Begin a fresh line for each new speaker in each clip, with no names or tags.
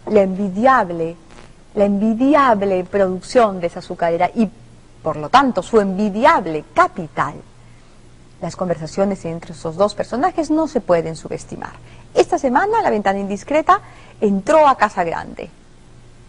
la envidiable producción de esa azucarera y, por lo tanto, su envidiable capital, las conversaciones entre esos dos personajes no se pueden subestimar. Esta semana, La Ventana Indiscreta entró a Casa Grande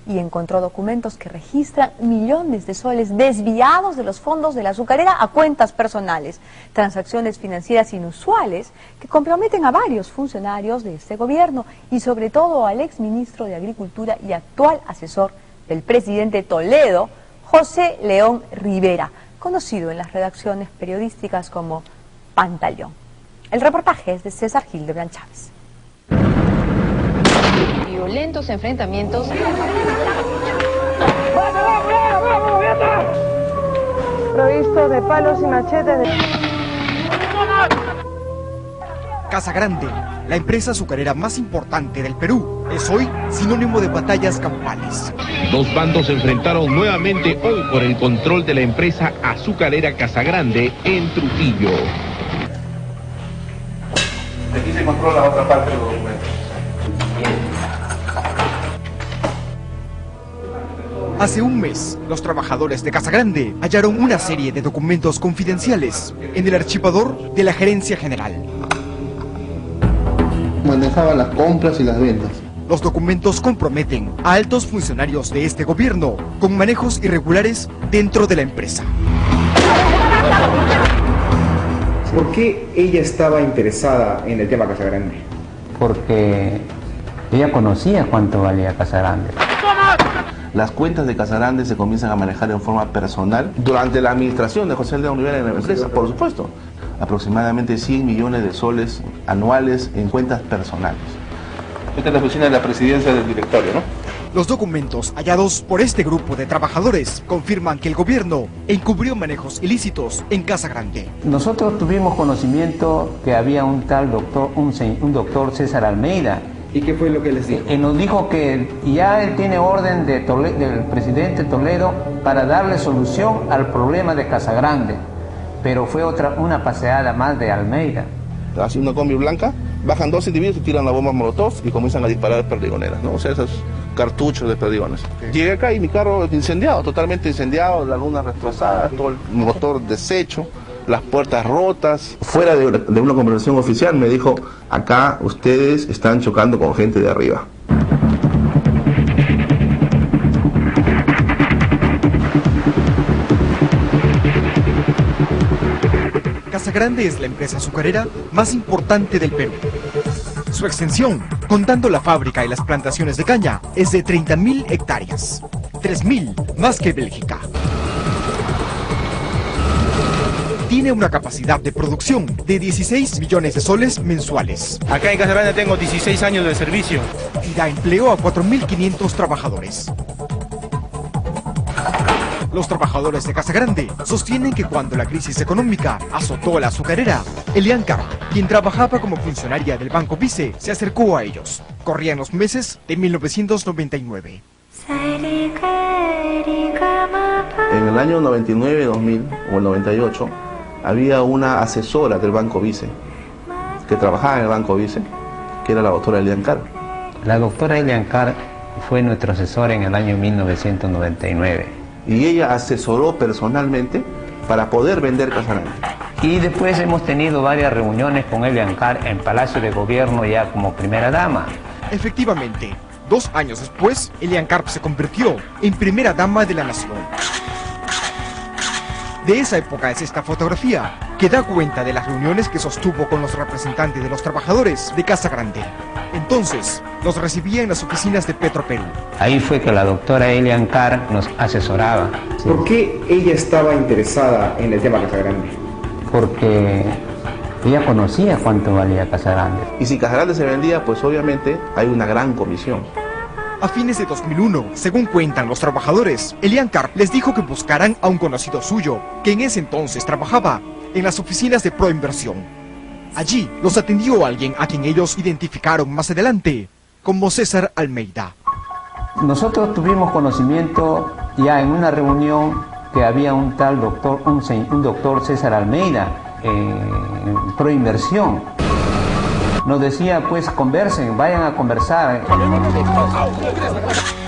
y encontró documentos que registran millones de soles desviados de los fondos de la azucarera a cuentas personales, transacciones financieras inusuales que comprometen a varios funcionarios de este gobierno y sobre todo al exministro de Agricultura y actual asesor del presidente Toledo, José León Rivera, conocido en las redacciones periodísticas como Pantaleón. El reportaje es de César Hildebrand Chávez.
Violentos enfrentamientos.
Provisto de palos y machetes.
Casa Grande, la empresa azucarera más importante del Perú, es hoy sinónimo de batallas campales.
Dos bandos se enfrentaron nuevamente hoy por el control de la empresa azucarera Casa Grande en Trujillo.
Aquí se controla la otra parte de los documentos.
Hace un mes, los trabajadores de Casa Grande hallaron una serie de documentos confidenciales en el archivador de la Gerencia General.
Manejaban las compras y las ventas.
Los documentos comprometen a altos funcionarios de este gobierno con manejos irregulares dentro de la empresa.
¿Por qué ella estaba interesada en el tema Casa Grande?
Porque ella conocía cuánto valía Casa Grande.
Las cuentas de Casa Grande se comienzan a manejar en forma personal durante la administración de José León Rivera en la empresa, por supuesto. Aproximadamente 100 millones de soles anuales en cuentas personales. Esta es la oficina de la presidencia del directorio, ¿no?
Los documentos hallados por este grupo de trabajadores confirman que el gobierno encubrió manejos ilícitos en Casa Grande.
Nosotros tuvimos conocimiento que había un tal doctor, un doctor César Almeida.
¿Y qué fue lo que les dijo?
Nos dijo que ya él tiene orden del presidente Toledo para darle solución al problema de Casa Grande. Pero fue una paseada más de Almeida.
Hace una combi blanca, bajan dos individuos y tiran la bomba molotov y comienzan a disparar perdigoneras, ¿no? O sea, esos cartuchos de perdigones. Llegué acá y mi carro incendiado, totalmente incendiado, la luna destrozada, todo el motor deshecho, las puertas rotas. Fuera de una conversación oficial me dijo, acá ustedes están chocando con gente de arriba.
Casa Grande es la empresa azucarera más importante del Perú. Su extensión, contando la fábrica y las plantaciones de caña, es de 30.000 hectáreas, 3.000 más que Bélgica. Tiene una capacidad de producción de 16 millones de soles mensuales.
Acá en Casa Grande tengo 16 años de servicio.
Y da empleo a 4.500 trabajadores. Los trabajadores de Casa Grande sostienen que cuando la crisis económica azotó a la azucarera, Eliancar, quien trabajaba como funcionaria del Banco Vice, se acercó a ellos. Corrían los meses de 1999.
En el año 99, 2000 o el 98, había una asesora del Banco Vice, que trabajaba en el Banco Vice, que era la doctora Eliancar.
La doctora Eliancar fue nuestro asesor en el año 1999.
Y ella asesoró personalmente para poder vender Casa Grande.
Y después hemos tenido varias reuniones con Eliancar en Palacio de Gobierno ya como primera dama.
Efectivamente, 2 años después, Eliancar se convirtió en primera dama de la nación. De esa época es esta fotografía, que da cuenta de las reuniones que sostuvo con los representantes de los trabajadores de Casa Grande. Entonces, los recibía en las oficinas de Petroperú.
Ahí fue que la doctora Eliancar nos asesoraba.
¿Por qué ella estaba interesada en el tema Casa Grande?
Porque ella conocía cuánto valía Casa Grande.
Y si Casa Grande se vendía, pues obviamente hay una gran comisión.
A fines de 2001, según cuentan los trabajadores, Eliancar les dijo que buscaran a un conocido suyo, que en ese entonces trabajaba en las oficinas de Proinversión. Allí los atendió alguien a quien ellos identificaron más adelante como César Almeida.
Nosotros tuvimos conocimiento ya en una reunión que había un tal doctor, un doctor César Almeida en Proinversión. nos decía, pues conversen, vayan a conversar.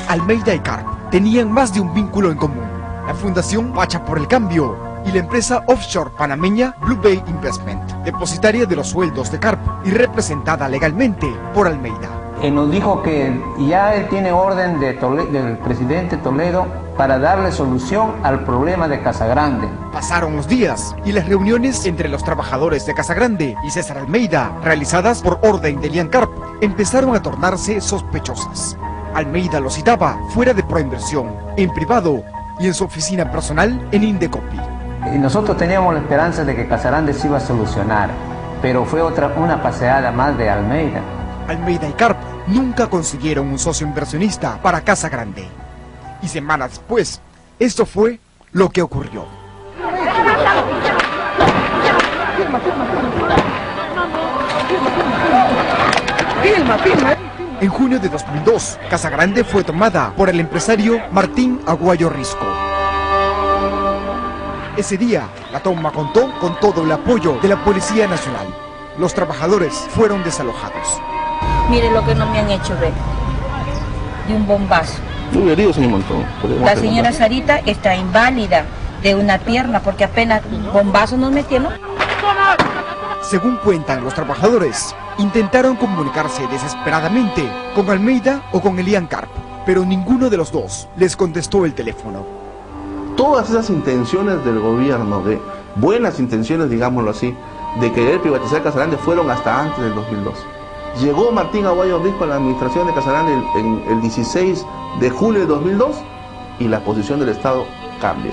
Almeida y Carp tenían más de un vínculo en común: la Fundación Pacha por el Cambio y la empresa offshore panameña Blue Bay Investment, depositaria de los sueldos de Carp y representada legalmente por Almeida.
Nos dijo que ya él tiene orden del presidente Toledo para darle solución al problema de Casagrande.
Pasaron los días y las reuniones entre los trabajadores de Casagrande y César Almeida, realizadas por orden de Elian Carp, empezaron a tornarse sospechosas. Almeida lo citaba fuera de Proinversión, en privado y en su oficina personal en Indecopi.
Y nosotros teníamos la esperanza de que Casagrande se iba a solucionar, pero fue una paseada más de Almeida.
Almeida y Carp nunca consiguieron un socio inversionista para Casagrande. Y semanas después, esto fue lo que ocurrió. En junio de 2002, Casagrande fue tomada por el empresario Martín Aguayo Risco. Ese día, la toma contó con todo el apoyo de la Policía Nacional. Los trabajadores fueron desalojados.
Mire lo que no me han hecho ver, de un bombazo.
Muy herido, señor Montón.
La señora Sarita está inválida de una pierna porque apenas bombazo nos metieron.
Según cuentan los trabajadores, intentaron comunicarse desesperadamente con Almeida o con Elian Carp, pero ninguno de los dos les contestó el teléfono.
Todas esas intenciones del gobierno, de buenas intenciones, digámoslo así, de querer privatizar Casagrande, fueron hasta antes del 2002. Llegó Martín Aguayo Risco a la administración de Casagrande el 16 de julio de 2002 y la posición del Estado cambia.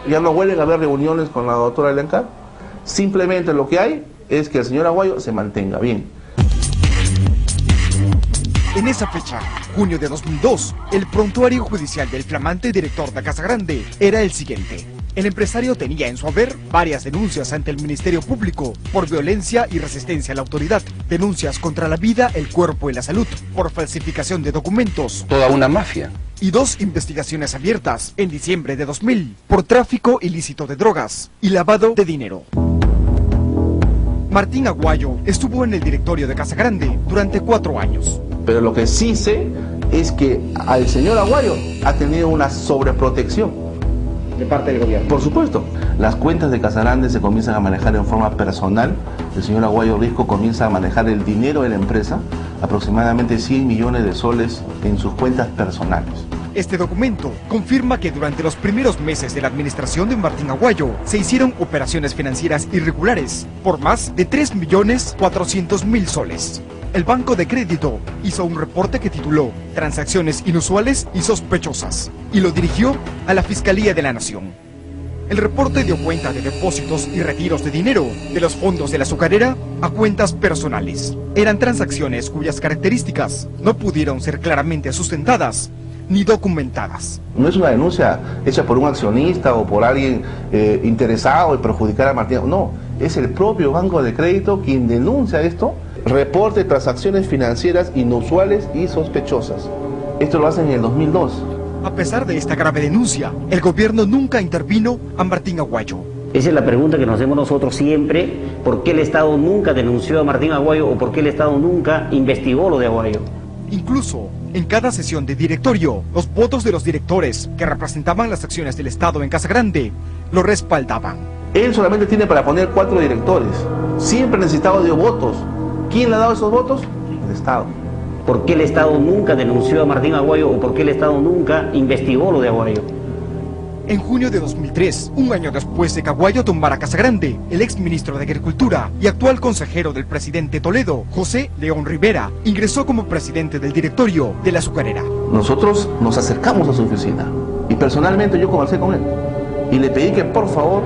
Ya no vuelven a haber reuniones con la doctora Elian Carp. Simplemente lo que hay es que el señor Aguayo se mantenga bien.
En esa fecha, junio de 2002, el prontuario judicial del flamante director de Casagrande era el siguiente. El empresario tenía en su haber varias denuncias ante el Ministerio Público por violencia y resistencia a la autoridad, denuncias contra la vida, el cuerpo y la salud, por falsificación de documentos.
Toda una mafia.
Y 2 investigaciones abiertas en diciembre de 2000 por tráfico ilícito de drogas y lavado de dinero. Martín Aguayo estuvo en el directorio de Casagrande durante 4 años.
Pero lo que sí sé es que al señor Aguayo ha tenido una sobreprotección.
¿De parte del gobierno?
Por supuesto. Las cuentas de Casagrande se comienzan a manejar en forma personal. El señor Aguayo Risco comienza a manejar el dinero de la empresa, aproximadamente 100 millones de soles en sus cuentas personales.
Este documento confirma que durante los primeros meses de la administración de Martín Aguayo se hicieron operaciones financieras irregulares por más de 3.400.000 soles. El Banco de Crédito hizo un reporte que tituló Transacciones inusuales y sospechosas y lo dirigió a la Fiscalía de la Nación. El reporte dio cuenta de depósitos y retiros de dinero de los fondos de la azucarera a cuentas personales. Eran transacciones cuyas características no pudieron ser claramente sustentadas ni documentadas.
No es una denuncia hecha por un accionista o por alguien interesado en perjudicar a Martín. No, es el propio Banco de Crédito quien denuncia esto. Reporte de transacciones financieras inusuales y sospechosas. Esto lo hacen en el 2002.
A pesar de esta grave denuncia, el gobierno nunca intervino a Martín Aguayo.
Esa es la pregunta que nos hacemos nosotros siempre: ¿por qué el Estado nunca denunció a Martín Aguayo o por qué el Estado nunca investigó lo de Aguayo?
Incluso, en cada sesión de directorio, los votos de los directores que representaban las acciones del Estado en Casagrande lo respaldaban.
Él solamente tiene para poner 4 directores. Siempre necesitaba de votos. ¿Quién le ha dado esos votos? El Estado.
¿Por qué el Estado nunca denunció a Martín Aguayo o por qué el Estado nunca investigó lo de Aguayo?
En junio de 2003, un año después de que Aguayo tomara Casagrande, el exministro de Agricultura y actual consejero del presidente Toledo, José León Rivera, ingresó como presidente del directorio de la azucarera.
Nosotros nos acercamos a su oficina y personalmente yo conversé con él y le pedí que por favor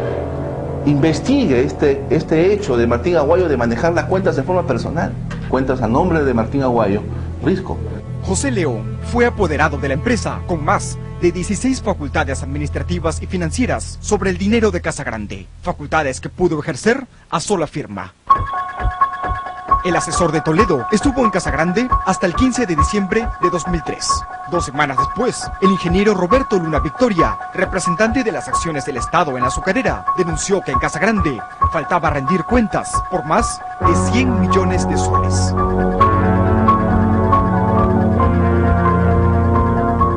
investigue este hecho de Martín Aguayo de manejar las cuentas de forma personal, cuentas a nombre de Martín Aguayo Risco.
José León fue apoderado de la empresa con más de 16 facultades administrativas y financieras sobre el dinero de Casagrande, facultades que pudo ejercer a sola firma. El asesor de Toledo estuvo en Casagrande hasta el 15 de diciembre de 2003. 2 semanas después, el ingeniero Roberto Luna Victoria, representante de las acciones del Estado en la azucarera, denunció que en Casa Grande faltaba rendir cuentas por más de 100 millones de soles.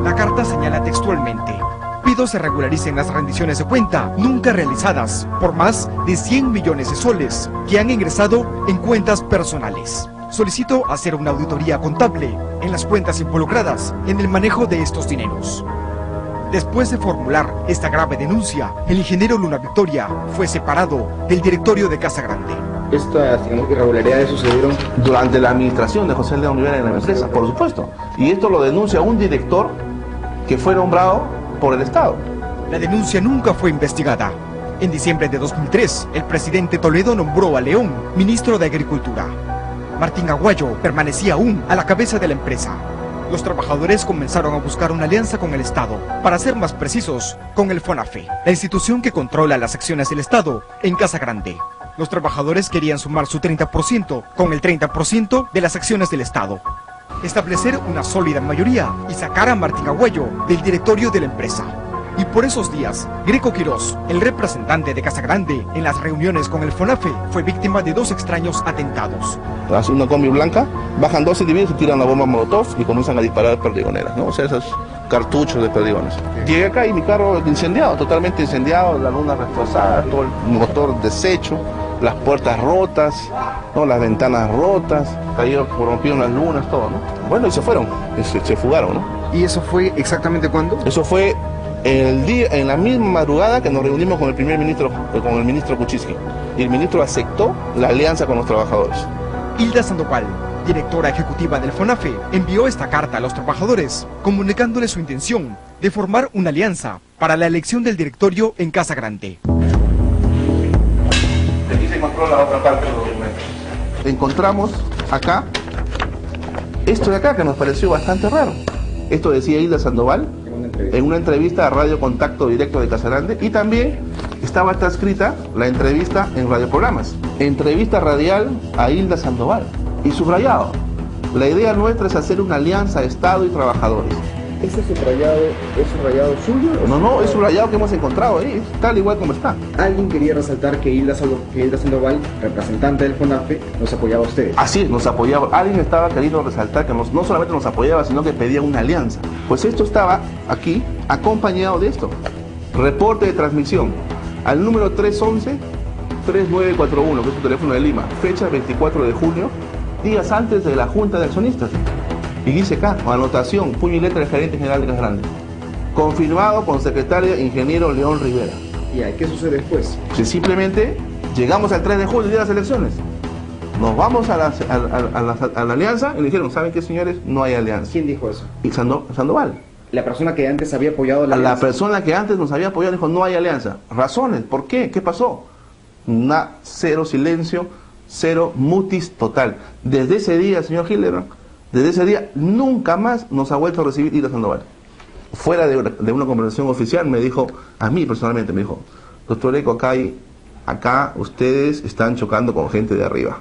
La carta señala textualmente: pido se regularicen las rendiciones de cuenta nunca realizadas por más de 100 millones de soles que han ingresado en cuentas personales. Solicito hacer una auditoría contable en las cuentas involucradas en el manejo de estos dineros. Después de formular esta grave denuncia, el ingeniero Luna Victoria fue separado del directorio de Casa Grande.
Estas irregularidades sucedieron
durante la administración de José León Rivera en la empresa, por supuesto. Y esto lo denuncia un director que fue nombrado por el Estado.
La denuncia nunca fue investigada. En diciembre de 2003, el presidente Toledo nombró a León ministro de Agricultura. Martín Aguayo permanecía aún a la cabeza de la empresa. Los trabajadores comenzaron a buscar una alianza con el Estado, para ser más precisos, con el FONAFE, la institución que controla las acciones del Estado en Casa Grande. Los trabajadores querían sumar su 30% con el 30% de las acciones del Estado, establecer una sólida mayoría y sacar a Martín Aguayo del directorio de la empresa. Y por esos días, Greco Quirós, el representante de Casa Grande en las reuniones con el FONAFE, fue víctima de 2 extraños atentados.
Hace una combi blanca, bajan 2 individuos y tiran la bomba molotov y comienzan a disparar perdigoneras, ¿no? O sea, esos cartuchos de perdigones. Llegué acá y mi carro incendiado, totalmente incendiado, la luna retrasada, todo el motor deshecho, las puertas rotas, ¿no? Las ventanas rotas, rompieron las lunas, todo, ¿no? Bueno, y se fueron, se fugaron, ¿no?
¿Y eso fue exactamente cuándo?
Eso fue en la misma madrugada que nos reunimos con el ministro Kuczynski. Y el ministro aceptó la alianza con los trabajadores.
Hilda Sandoval, directora ejecutiva del FONAFE, envió esta carta a los trabajadores, comunicándole su intención de formar una alianza para la elección del directorio en Casa Grande.
Aquí se encontró la otra parte de los documentos. Encontramos acá, esto de acá que nos pareció bastante raro. Esto decía Hilda Sandoval en una entrevista a Radio Contacto Directo de Casa Grande, y también estaba transcrita la entrevista en radioprogramas. Entrevista radial a Hilda Sandoval y subrayado: la idea nuestra es hacer una alianza Estado y trabajadores.
¿Ese subrayado suyo?
No, es subrayado que hemos encontrado ahí, tal igual como está.
Alguien quería resaltar que Hilda Sandoval, representante del FONAFE, nos apoyaba a ustedes.
Así es, nos apoyaba. Alguien estaba queriendo resaltar que no solamente nos apoyaba, sino que pedía una alianza. Pues esto estaba aquí, acompañado de esto. Reporte de transmisión al número 311-3941, que es su teléfono de Lima, fecha 24 de junio, días antes de la Junta de Accionistas. Y dice acá, anotación, puño y letra del gerente general de Casa Grande. Confirmado con secretaria ingeniero León Rivera.
¿Y qué sucede después?
Si simplemente llegamos al 3 de julio, día de las elecciones. Nos vamos a la alianza y le dijeron: ¿saben qué, señores? No hay alianza.
¿Quién dijo eso?
Y Sandoval.
La persona que antes había apoyado la alianza.
La persona que antes nos había apoyado dijo: no hay alianza. Razones, ¿por qué? ¿Qué pasó? Cero silencio, cero mutis total. Desde ese día, señor Hildebrand, desde ese día nunca más nos ha vuelto a recibir Hilda Sandoval. Fuera de una conversación oficial me dijo, a mí personalmente me dijo: doctor Eco, acá ustedes están chocando con gente de arriba.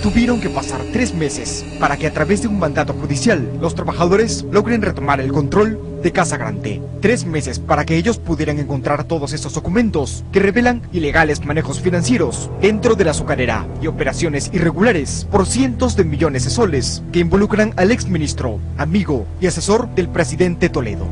Tuvieron que pasar 3 meses para que a través de un mandato judicial los trabajadores logren retomar el control de Casa Grande. 3 meses para que ellos pudieran encontrar todos estos documentos que revelan ilegales manejos financieros dentro de la azucarera y operaciones irregulares por cientos de millones de soles que involucran al exministro, amigo y asesor del presidente Toledo.